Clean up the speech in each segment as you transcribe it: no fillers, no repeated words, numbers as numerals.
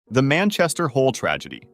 The Manchester Hole Tragedy.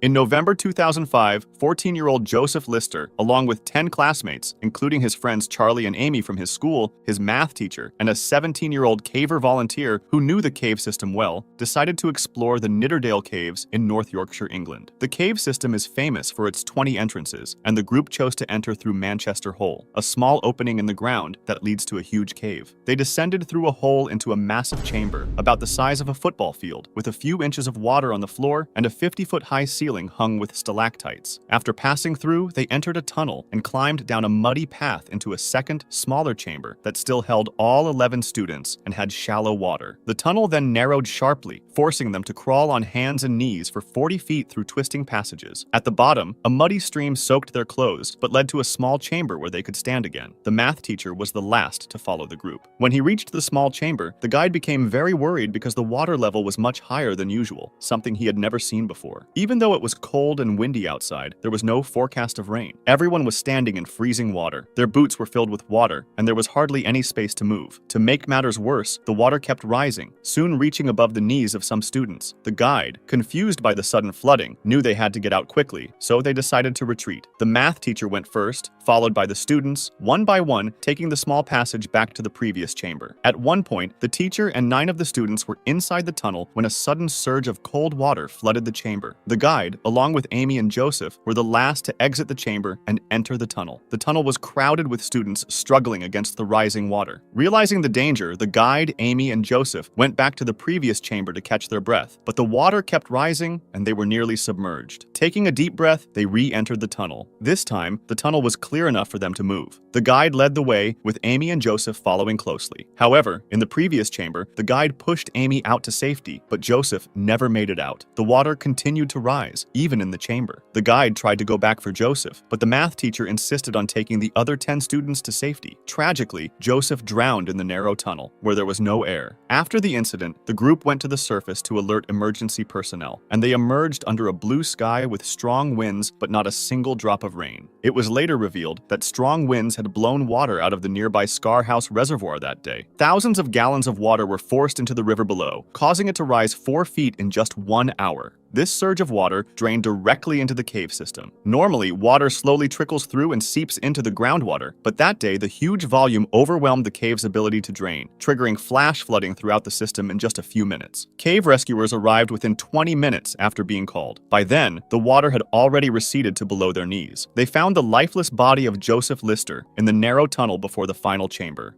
In November 2005, 14-year-old Joseph Lister, along with 10 classmates, including his friends Charlie and Amy from his school, his math teacher, and a 17-year-old caver volunteer who knew the cave system well, decided to explore the Nidderdale Caves in North Yorkshire, England. The cave system is famous for its 20 entrances, and the group chose to enter through Manchester Hole, a small opening in the ground that leads to a huge cave. They descended through a hole into a massive chamber, about the size of a football field, with a few inches of water on the floor and a 50-foot-high ceiling hung with stalactites. After passing through, they entered a tunnel and climbed down a muddy path into a second, smaller chamber that still held all 11 students and had shallow water. The tunnel then narrowed sharply, forcing them to crawl on hands and knees for 40 feet through twisting passages. At the bottom, a muddy stream soaked their clothes, but led to a small chamber where they could stand again. The math teacher was the last to follow the group. When he reached the small chamber, the guide became very worried because the water level was much higher than usual, something he had never seen before. Even though it was cold and windy outside, there was no forecast of rain. Everyone was standing in freezing water. Their boots were filled with water, and there was hardly any space to move. To make matters worse, the water kept rising, soon reaching above the knees of some students. The guide, confused by the sudden flooding, knew they had to get out quickly, so they decided to retreat. The math teacher went first, followed by the students, one by one, taking the small passage back to the previous chamber. At one point, the teacher and 9 of the students were inside the tunnel when a sudden surge of cold water flooded the chamber. The guide, along with Amy and Joseph, were the last to exit the chamber and enter the tunnel. The tunnel was crowded with students struggling against the rising water. Realizing the danger, the guide, Amy, and Joseph went back to the previous chamber to catch their breath, but the water kept rising and they were nearly submerged. Taking a deep breath, they re-entered the tunnel. This time, the tunnel was clear enough for them to move. The guide led the way, with Amy and Joseph following closely. However, in the previous chamber, the guide pushed Amy out to safety, but Joseph never made it out. The water continued to rise, even in the chamber. The guide tried to go back for Joseph, but the math teacher insisted on taking the other 10 students to safety. Tragically, Joseph drowned in the narrow tunnel, where there was no air. After the incident, the group went to the surface to alert emergency personnel, and they emerged under a blue sky with strong winds but not a single drop of rain. It was later revealed that strong winds had blown water out of the nearby Scar House Reservoir that day. Thousands of gallons of water were forced into the river below, causing it to rise 4 feet in just 1 hour. This surge of water drained directly into the cave system. Normally, water slowly trickles through and seeps into the groundwater, but that day the huge volume overwhelmed the cave's ability to drain, triggering flash flooding throughout the system in just a few minutes. Cave rescuers arrived within 20 minutes after being called. By then, the water had already receded to below their knees. They found the lifeless body of Joseph Lister in the narrow tunnel before the final chamber.